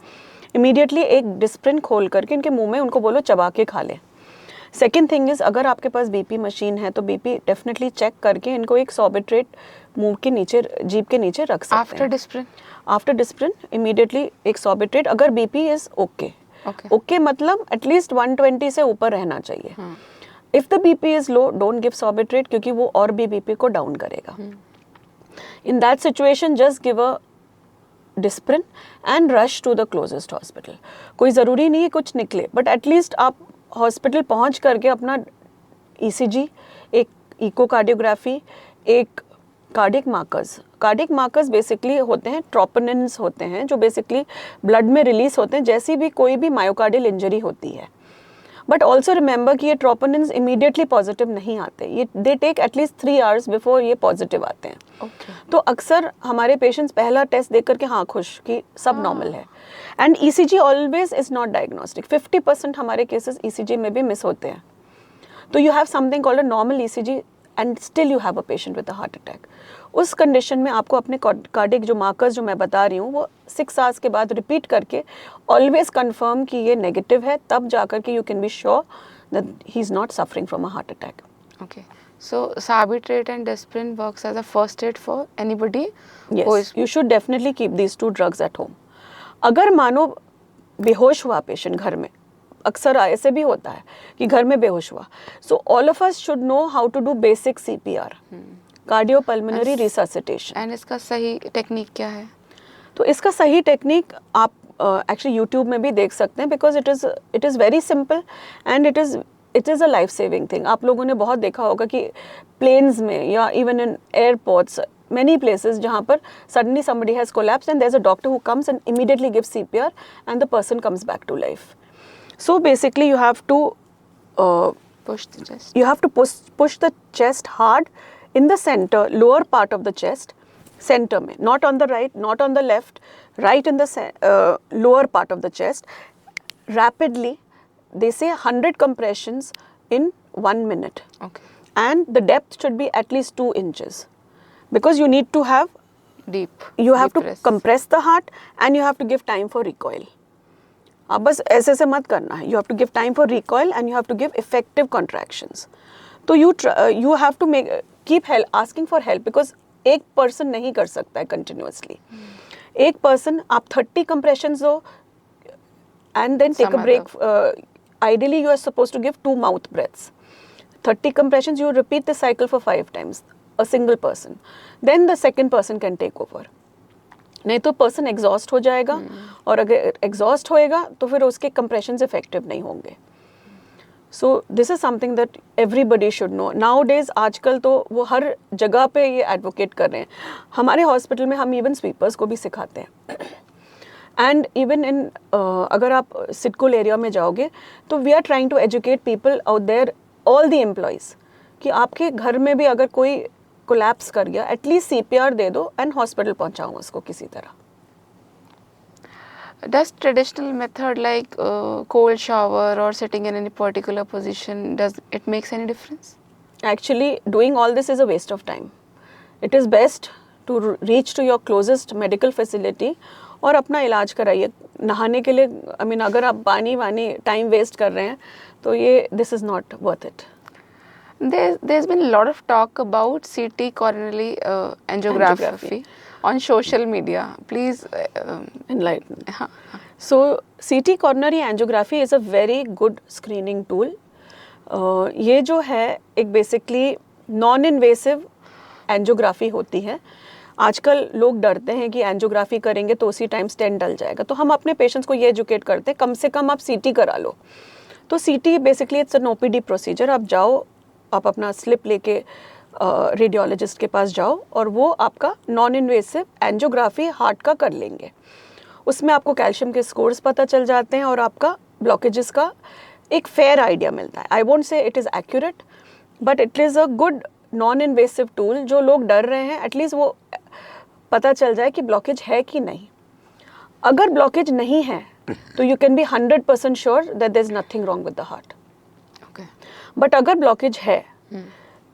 इमीडिएटली एक डिस्प्रिन खोल करके इनके मुंह में उनको बोलो चबा के खा लें. सेकेंड थिंग इज़, अगर आपके पास बीपी मशीन है तो बीपी डेफिनेटली चेक करके इनको एक सॉर्बिट्रेट मुंह के नीचे, जीभ के नीचे रख सकते हैं. आफ्टर डिस्प्रिन इमीडिएटली एक सॉर्बिट्रेट, अगर बीपी इज़ ओके मतलब एटलीस्ट 120 से ऊपर रहना चाहिए. If the BP is low, don't give Sorbitrate क्योंकि वो और भी BP को डाउन करेगा. In that situation, just give a Disprin and rush to the closest hospital. कोई ज़रूरी नहीं है कुछ निकले, but at least आप हॉस्पिटल पहुंच करके अपना ECG, एक इकोकार्डियोग्राफी, एक कार्डियक मार्कर्स बेसिकली होते हैं, ट्रोपोनिन्स होते हैं जो बेसिकली ब्लड में रिलीज होते हैं जैसी भी कोई भी मायोकार्डियल इंजरी होती है. बट ऑल्सो रिमेंबर कि ये ट्रोपोनिन्स इमीडिएटली पॉजिटिव नहीं आते, ये they take at least 3 hours before ये पॉजिटिव आते हैं. तो अक्सर हमारे पेशेंट्स पहला टेस्ट देख करके हाँ खुश कि सब नॉर्मल है. And ECG always is not diagnostic. 50% हमारे केसेस ECG में भी मिस होते हैं. तो you have something called a normal ECG and still you have a patient with a heart attack. उस कंडीशन में आपको अपने कार्डिक जो मार्कर्स जो मैं बता रही हूँ वो 6 hours के बाद रिपीट करके ऑलवेज कंफर्म कि ये नेगेटिव है, तब जाकर के you can be sure that he is not suffering from a heart attack. Okay, so Sorbitrate and Disprin works as a first aid for anybody. Yes, you should definitely keep these 2 drugs at home. अगर मानो बेहोश हुआ पेशेंट घर में, अक्सर ऐसे भी होता है कि घर में बेहोश हुआ, so all of us should know how to do basic CPR, cardiopulmonary resuscitation. And इसका सही टेक्निक क्या है? तो इसका सही टेक्निक आप एक्चुअली यूट्यूब में भी देख सकते हैं, because it is very simple and it is a life saving thing. आप लोगों ने बहुत देखा होगा कि प्लेन्स में या even in airports, many places जहाँ पर suddenly somebody has collapsed and there's a doctor who comes and immediately gives CPR and the person comes back to life. So basically you have to push the chest. You have to push the chest hard in the center, lower part of the chest, center में, not on the right, not on the left, right in the lower part of the chest. Rapidly, they say 100 compressions in 1 minute. Okay. And the depth should be at least 2 inches. Because you need to have you have to compress the heart and you have to give time for recoil. आप बस ऐसे ऐसे मत करना है. You have to give time for recoil and you have to give effective contractions. तो you have to keep asking for help because एक person नहीं कर सकता है continuously. एक person आप 30 compressions दो and then take a break. Ideally you are supposed to give 2 mouth breaths. 30 compressions, you repeat the cycle for 5 times. A single person, then the second person can take over. नहीं तो person exhaust हो जाएगा और अगर exhaust होएगा तो फिर उसके compressions effective नहीं होंगे. So this is something that everybody should know. Nowadays आजकल तो वो हर जगह पे ये advocate कर रहे हैं. हमारे hospital में हम even sweepers को भी सिखाते हैं. एंड इवन इन अगर आप सिडकुल एरिया में जाओगे तो we are trying to educate people out there, all the employees, कि आपके घर में भी अगर कोई कोलैप्स कर गया एटलीस्ट CPR दे दो एंड हॉस्पिटल पहुंचाओ उसको किसी तरह. Does traditional method like cold shower or sitting in any particular position, does it makes any difference? Actually, doing all this is a waste of time. It is best to reach to your closest medical facility और अपना इलाज कराइए. नहाने के लिए अगर आप पानी वानी टाइम वेस्ट कर रहे हैं तो ये this is not worth it. There's been a lot of talk about CT coronary angiography on social media. Please enlighten. So CT coronary angiography is a very good screening tool. ये जो है एक बेसिकली नॉन इन्वेसिव एंजियोग्राफी होती है. आजकल लोग डरते हैं कि एंजियोग्राफी करेंगे तो उसी टाइम स्टेंट डल जाएगा, तो हम अपने पेशेंट्स को ये एजुकेट करते हैं कम से कम आप CT करा लो. तो CT basically it's an OPD procedure. आप जाओ, आप अपना स्लिप लेके रेडियोलॉजिस्ट के पास जाओ और वो आपका नॉन इन्वेसिव एंजियोग्राफी हार्ट का कर लेंगे. उसमें आपको कैल्शियम के स्कोर्स पता चल जाते हैं और आपका ब्लॉकेजेस का एक फेयर आइडिया मिलता है. I won't say it is accurate, but it is a good non invasive tool. जो लोग डर रहे हैं एटलीस्ट वो पता चल जाए कि ब्लॉकेज है कि नहीं. अगर ब्लॉकेज नहीं है तो you can be 100% sure that there is nothing wrong with the heart. But अगर ब्लॉकेज है,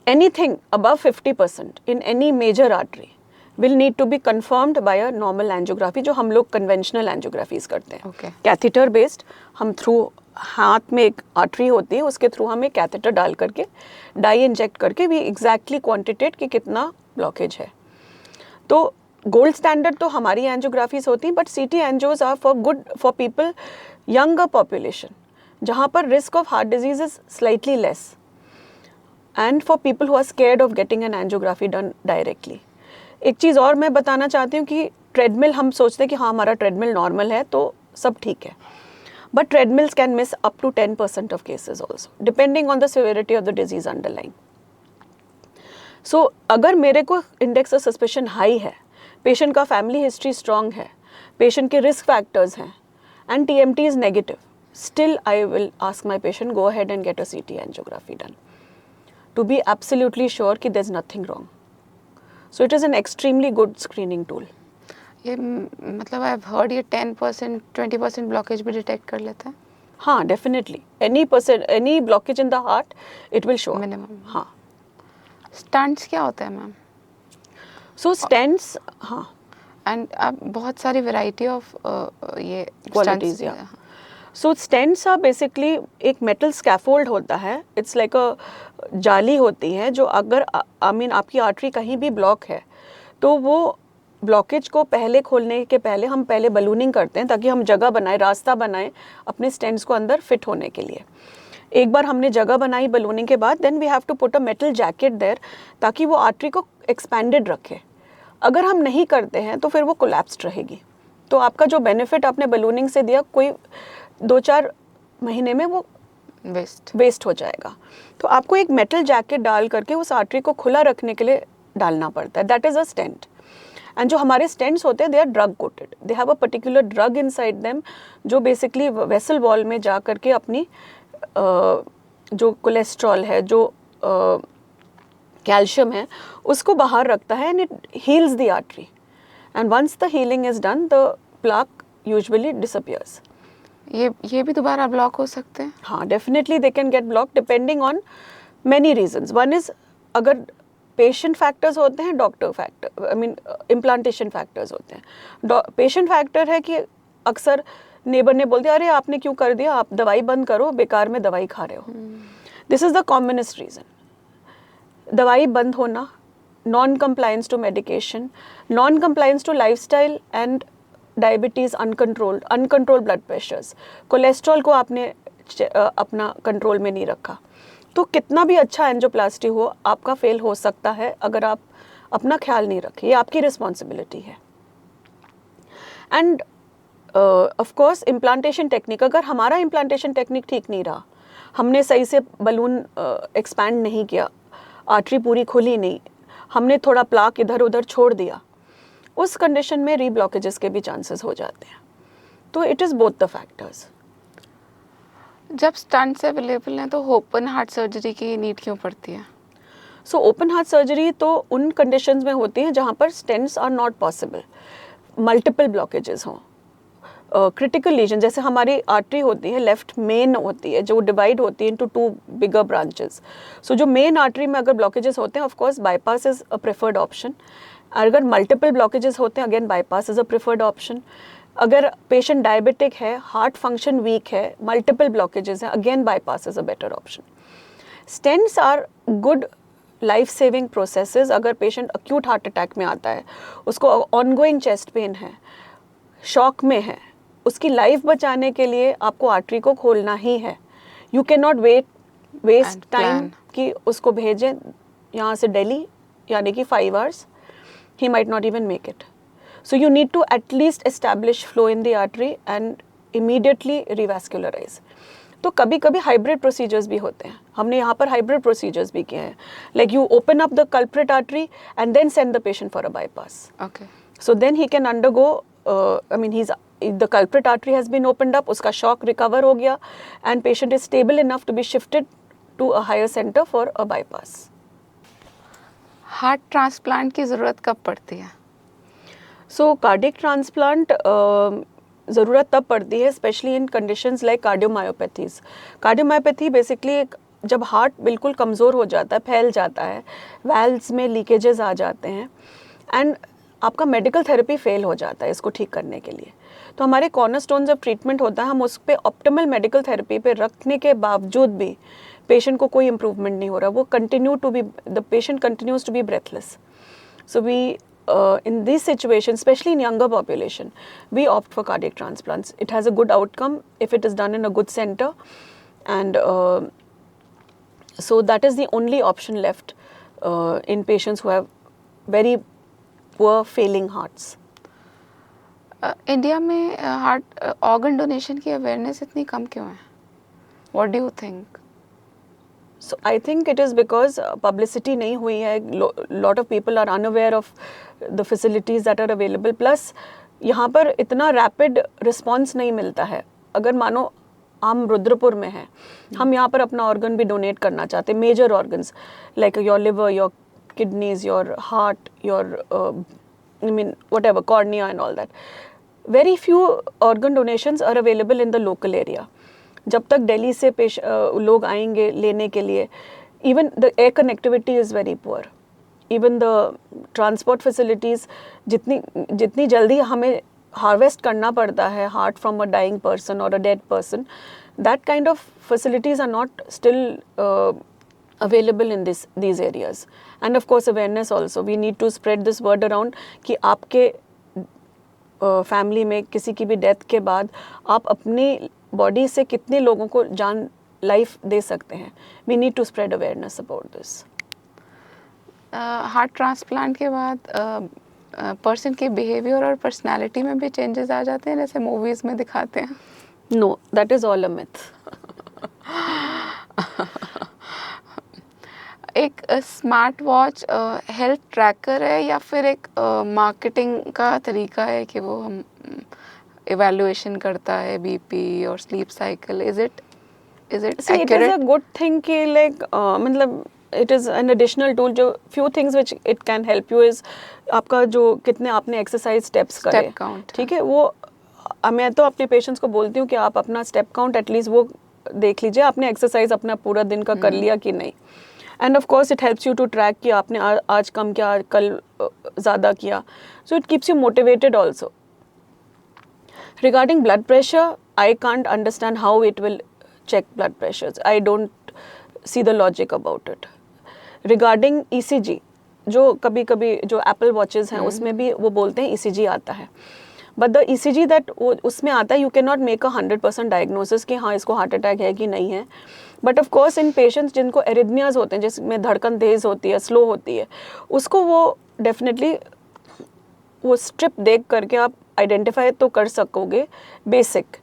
anything above 50% in any major artery will need to be confirmed by a normal angiography, जो हम लोग conventional angiographies करते हैं. Catheter based, हम थ्रू हाथ में एक आर्टरी होती है, उसके थ्रू हम एक कैथेटर डाल करके डाई इंजेक्ट करके भी एग्जैक्टली क्वांटिटेट कि कितना ब्लॉकेज है. तो गोल्ड स्टैंडर्ड तो हमारी एंजियोग्राफीज होती हैं, but CT angios are for good for people younger population जहाँ पर risk of heart disease is slightly less, and for people who are scared of getting an angiography done directly. एक चीज़ और मैं बताना चाहती हूँ कि ट्रेडमिल हम सोचते हैं कि हाँ हमारा ट्रेडमिल नॉर्मल है तो सब ठीक है, but treadmills can miss up to 10% of cases also depending on the severity of the disease underlying. So अगर मेरे को इंडेक्स ऑफ सस्पेशन हाई है, पेशेंट का फैमिली हिस्ट्री स्ट्रॉन्ग है, पेशेंट के रिस्क फैक्टर्स हैं and TMT is negative, still I will ask my patient go ahead and get a CT angiography done to be absolutely sure कि there's nothing wrong. So it is an extremely good screening tool. ये मतलब I've heard ये 10% 20% ब्लॉकेज भी डिटेक्ट कर लेता है. हाँ, definitely any blockage in the heart it will show minimum. हाँ. स्टेंट्स क्या होता है मैम? So stents, हाँ, एंड आप बहुत सारी वैरायटी ऑफ ये qualities. So stents are basically एक मेटल स्कैफोल्ड होता है. इट्स लाइक अ जाली होती है जो अगर आपकी आर्टरी कहीं भी ब्लॉक है तो वो ब्लॉकेज को पहले खोलने के पहले हम पहले बलूनिंग करते हैं ताकि हम जगह बनाए, रास्ता बनाएं अपने स्टेंट्स को अंदर फिट होने के लिए. एक बार हमने जगह बनाई बलूनिंग के बाद then we have to put a metal jacket there ताकि वो आर्टरी को एक्सपेंडेड रखे. अगर हम नहीं करते हैं तो फिर वो कोलैप्स्ड रहेगी. तो आपका जो बेनिफिट आपने बलूनिंग से दिया कोई 2-4 महीने में वो वेस्ट हो जाएगा. तो आपको एक मेटल जैकेट डाल करके उस आर्टरी को खुला रखने के लिए डालना पड़ता है. That is a stent. And जो हमारे स्टेंट्स होते हैं they are drug coated, they have a particular drug inside them जो बेसिकली वेसल वॉल में जा करके अपनी जो कोलेस्ट्रॉल है, जो कैल्शियम है, उसको बाहर रखता है and it heals the artery. And once the healing is done the plaque usually disappears. ये भी दोबारा ब्लॉक हो सकते हैं? हाँ, definitely they can get block depending on many reasons. One is अगर पेशेंट फैक्टर्स होते हैं, डॉक्टर फैक्टर इम्प्लांटेशन फैक्टर्स होते हैं. पेशेंट फैक्टर है कि अक्सर नेबर ने बोल दिया अरे आपने क्यों कर दिया, आप दवाई बंद करो, बेकार में दवाई खा रहे हो. This is the commonest reason. दवाई बंद होना, non compliance to medication, non compliance to lifestyle and diabetes, uncontrolled blood pressures, cholesterol को आपने अपना कंट्रोल में नहीं रखा, तो कितना भी अच्छा एंजियोप्लास्टी हो आपका फेल हो सकता है अगर आप अपना ख्याल नहीं रखें. ये आपकी रिस्पॉन्सिबिलिटी है. And of course implantation technique, अगर हमारा इम्प्लांटेशन टेक्निक ठीक नहीं रहा, हमने सही से बलून एक्सपैंड नहीं किया, आर्टरी पूरी खुली नहीं, हमने थोड़ा प्लाक इधर उधर छोड़ दिया, उस कंडीशन में रीब्लॉकेजेस के भी चांसेस हो जाते हैं. तो it is both the factors. जब स्टंट्स अवेलेबल हैं तो ओपन हार्ट सर्जरी की नीड क्यों पड़ती है? सो ओपन हार्ट सर्जरी तो उन कंडीशंस में होती है जहाँ पर stents are not possible, multiple blockages हों, क्रिटिकल लीजन, जैसे हमारी आर्टरी होती है, लेफ्ट मेन होती है जो डिवाइड होती है इनटू 2 बिगर ब्रांचेस. सो जो मेन आर्टरी में अगर ब्लॉकेजेस होते हैं, of course bypass is a preferred option. अगर मल्टीपल ब्लॉकेजेस होते हैं, again bypass is a preferred option. अगर पेशेंट डायबिटिक है, हार्ट फंक्शन वीक है, मल्टीपल ब्लॉकेजेस हैं, again bypass is a better option. Stents are good life saving processes. अगर पेशेंट अक्यूट हार्ट अटैक में आता है, उसको ऑनगोइंग चेस्ट पेन है, शॉक में है, उसकी लाइफ बचाने के लिए आपको आर्टरी को खोलना ही है. You can not waste And time plan. कि उसको भेजें यहाँ से दिल्ली, यानी कि 5 hours, he might not even make it. So you need to at least establish flow in the artery and immediately revascularize. तो कभी कभी हाइब्रिड प्रोसीजर्स भी होते हैं. हमने यहाँ पर हाइब्रिड प्रोसीजर्स भी किए हैं, like you open up the culprit artery and then send the patient for a bypass. Okay. So then he can undergo, I mean, the culprit artery has been opened up, उसका shock recover हो गया, and patient is stable enough to be shifted to a higher center for a bypass. Heart transplant की ज़रूरत कब पड़ती है? So cardiac transplant ज़रूरत तब पड़ती है specially in conditions like cardiomyopathies. Cardiomyopathy basically जब हार्ट बिल्कुल कमज़ोर हो जाता है, फैल जाता है, वैल्व्स में लीकेजेस आ जाते हैं एंड आपका मेडिकल थेरेपी फेल हो जाता है इसको ठीक करने के लिए. तो हमारे कॉर्नरस्टोन्स ऑफ ट्रीटमेंट होता है, हम उस पर ऑप्टिमल मेडिकल थेरेपी पे रखने के बावजूद भी पेशेंट को कोई इम्प्रूवमेंट नहीं हो रहा, वो the patient continues to be breathless. So we in these situations, especially in younger population, we opt for cardiac transplants. It has a good outcome if it is done in a good center, and so that is the only option left in patients who have very poor failing hearts. India में हार्ट ऑर्गन डोनेशन की अवेयरनेस इतनी कम क्यों है? What do you think? So I think it is because publicity नहीं हुई है. Lot of people are unaware of the facilities that are available. Plus यहाँ पर इतना rapid response नहीं मिलता है. अगर मानो हम रुद्रपुर में हैं, हम यहाँ पर अपना organ भी donate करना चाहते हैं, major organs like your liver, your kidneys, your heart, your I mean whatever, cornea and all that. Very few organ donations are available in the local area. जब तक दिल्ली से लोग आएंगे लेने के लिए, even the air connectivity is very poor, even the transport facilities, जितनी जल्दी हमें हार्वेस्ट करना पड़ता है heart from a dying person और a dead person, that kind of facilities are not still available in these areas. And of course awareness also, we need to spread this word around कि आपके फैमिली में किसी की भी डेथ के बाद आप अपनी बॉडी से कितने लोगों को जान लाइफ दे सकते हैं. We need to spread awareness about this. Heart transplant के बाद पर्सन के बिहेवियर और पर्सनालिटी में भी चेंजेस आ जाते हैं जैसे मूवीज़ में दिखाते हैं? No, that is all a myth. एक स्मार्ट वॉच हेल्थ ट्रैकर है या फिर एक मार्केटिंग का तरीका है कि वो हम इवैल्यूएशन करता है बीपी और sleep cycle? Is it See, it is a good thing कि like मतलब it is an additional tool. जो few things which it can help you is आपका जो कितने आपने एक्सरसाइज स्टेप्स करे, स्टेप काउंट. ठीक है. वो मैं तो अपने पेशेंट्स को बोलती हूँ कि आप अपना स्टेप काउंट एटलीस्ट वो देख लीजिए, आपने एक्सरसाइज अपना पूरा दिन का कर लिया कि नहीं. And of course it helps you to track कि आपने आज कम किया, कल ज़्यादा किया. So it keeps you motivated also. Regarding blood pressure, I can't understand how it will check blood pressures. I don't see the logic about it. Regarding ECG, जो कभी कभी जो Apple watches हैं उसमें भी वो बोलते हैं ECG आता है. But the ECG that उसमें आता है, you cannot make a 100% diagnosis कि हाँ इसको हार्ट अटैक है कि नहीं है. But of course in patients जिनको arrhythmias होते हैं, जिसमें धड़कन तेज होती है, स्लो होती है, उसको वो डेफिनेटली वो स्ट्रिप देख करके आप आइडेंटिफाई तो कर सकोगे बेसिक.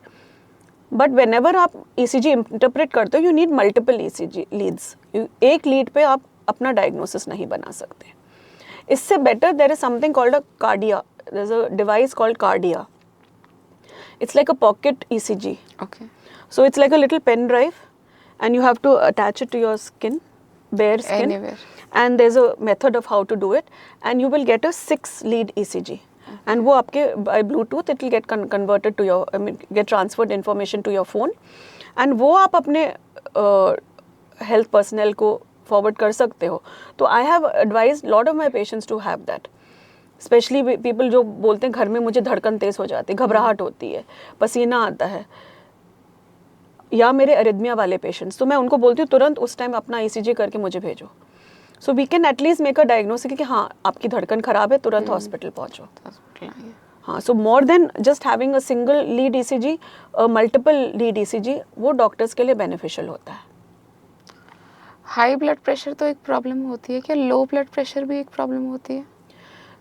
बट वेन एवर आप ECG इंटरप्रेट करते हो, you need multiple ECG leads. एक लीड पे आप अपना डायग्नोसिस नहीं बना सकते. इससे better there is something called a Kardia. There is a device called Kardia. It's like a pocket ECG. Okay. So it's like a little pen drive, and you have to attach it to your skin, bare skin. Anywhere. And there's a method of how to do it, and you will get a 6-lead ECG. And वो आपके by Bluetooth it will get converted to your, I mean, get transferred information to your phone, and वो आप अपने health personnel को forward कर सकते हो. तो I have advised lot of my patients to have that. Specially people जो बोलते हैं घर में मुझे धड़कन तेज हो जाती है, घबराहट होती है, पसीना आता है, या मेरे अरिदमिया वाले पेशेंट्स, तो मैं उनको बोलती हूँ तुरंत उस टाइम अपना ECG करके मुझे भेजो. So we can at least make a diagnosis कि हाँ आपकी धड़कन खराब है, तुरंत हॉस्पिटल पहुँचो. हाँ, so more than just having a single lead ECG, multiple lead ECG, वो डॉक्टर्स के लिए बेनिफिशियल होता है. हाई ब्लड प्रेशर तो एक प्रॉब्लम होती है, क्या लो ब्लड प्रेशर भी एक प्रॉब्लम होती है?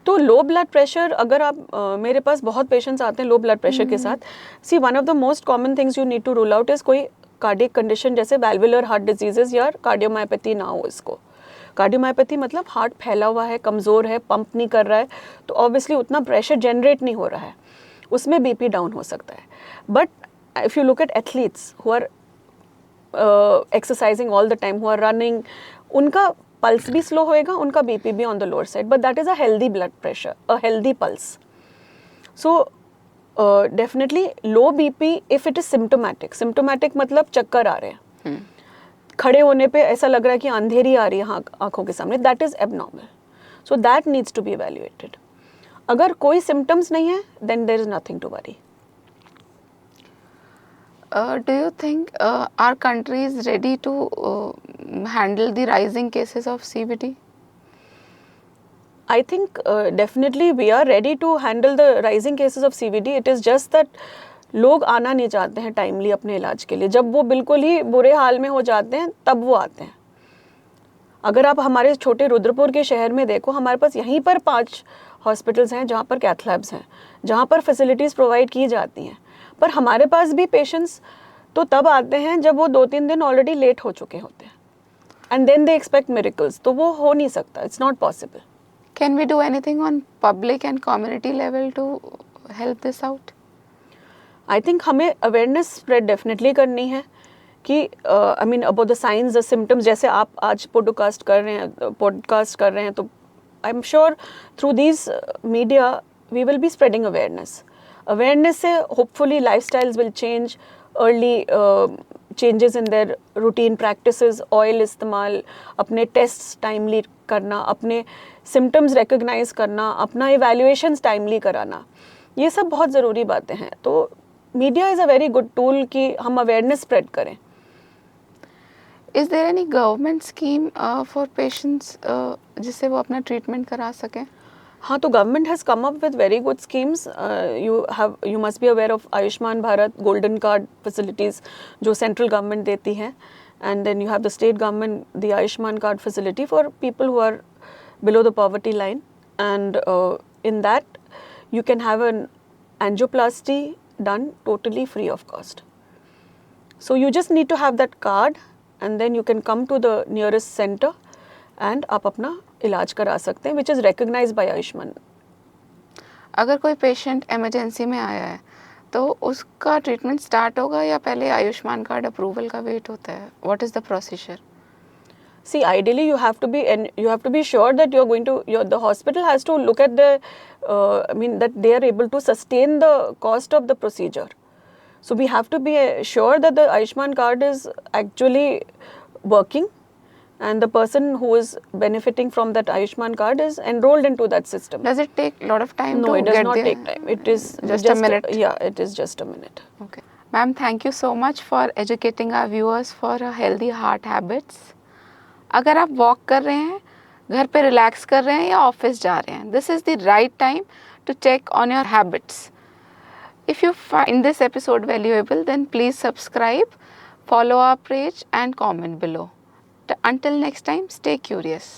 तो लो ब्लड प्रेशर, अगर आप मेरे पास बहुत पेशेंट्स आते हैं लो ब्लड प्रेशर के साथ. See one of the most common things you need to rule out is कोई कार्डियक कंडीशन जैसे वैल्वुलर हार्ट डिजीजेस या कार्डियोमायोपैथी ना हो. इसको कार्डियोमायोपैथी मतलब हार्ट फैला हुआ है, कमज़ोर है, पंप नहीं कर रहा है, तो ऑब्वियसली उतना प्रेशर जनरेट नहीं हो रहा है, उसमें BP डाउन हो सकता है. But if you look at athletes who are exercising all the time, who are running, उनका पल्स भी स्लो होएगा, उनका BP भी on the lower side, but that is a healthy blood pressure, a healthy pulse. So definitely low BP if it is symptomatic मतलब चक्कर आ रहे हैं, खड़े होने पे ऐसा लग रहा है कि अंधेरी आ रही है आँखों के सामने, that is abnormal. So that needs to be evaluated. अगर कोई सिम्टम्स नहीं है then there is nothing to worry. Do you think our country is ready to handle the rising cases of CVD? I think definitely we are ready to handle the rising cases of CVD. It is just that लोग आना नहीं चाहते हैं टाइमली अपने इलाज के लिए. जब वो बिल्कुल ही बुरे हाल में हो जाते हैं तब वो आते हैं. अगर आप हमारे छोटे रुद्रपुर के शहर में देखो, हमारे पास यहीं पर 5 हॉस्पिटल्स हैं जहाँ पर कैथ लैब्स हैं, जहाँ पर फैसिलिटीज़ प्रोवाइड की जाती हैं. पर हमारे पास भी पेशेंट्स तो तब आते हैं जब वो 2-3 दिन ऑलरेडी लेट हो चुके होते हैं, and then they expect miracles. तो वो हो नहीं सकता, it's not possible. Can we do anything on public and community level to help this out? I think हमें अवेयरनेस स्प्रेड डेफिनेटली करनी है कि I mean about the science, the symptoms. जैसे आप आज पॉडकास्ट कर रहे हैं, तो I am sure through this media we will be spreading awareness से hopefully lifestyles will change, early changes in their routine practices, oil इस्तेमाल, अपने टेस्ट टाइमली करना, अपने सिम्टम्स रिकग्नाइज करना, अपना इवैल्यूएशंस टाइमली कराना, ये सब बहुत ज़रूरी बातें हैं. तो media is a very good tool कि हम अवेयरनेस स्प्रेड करें. Is there any government scheme for patients जिससे वो अपना ट्रीटमेंट करा सकें? हाँ, तो government has come up with very good schemes. You must be aware of Ayushman Bharat, golden card facilities जो सेंट्रल गवर्नमेंट देती हैं, and then you have the state government the Ayushman card facility for people who are below the poverty line, and in that you can have an angioplasty done totally free of cost. So you just need to have that card, and then you can come to the nearest center and आप अपना इलाज करा सकते हैं, which is recognized by Ayushman. अगर कोई पेशेंट इमरजेंसी में आया है तो उसका ट्रीटमेंट स्टार्ट होगा या पहले आयुष्मान कार्ड अप्रूवल का वेट होता है? What is the procedure? See, ideally you have to be sure that you're going to, the hospital has to look at the, that they are able to sustain the cost of the procedure. So we have to be sure that the Ayushman card is actually working, and the person who is benefiting from that Ayushman card is enrolled into that system. Does it take a lot of time? No, to it does get not there? take time. It is just a minute. Yeah, it is just a minute. Okay. Ma'am, thank you so much for educating our viewers for healthy heart habits. अगर आप वॉक कर रहे हैं, घर पे रिलैक्स कर रहे हैं या ऑफिस जा रहे हैं, this is the right time to check on your habits. If you find this episode valuable, then please subscribe, follow our page and comment below. Until next time, stay curious.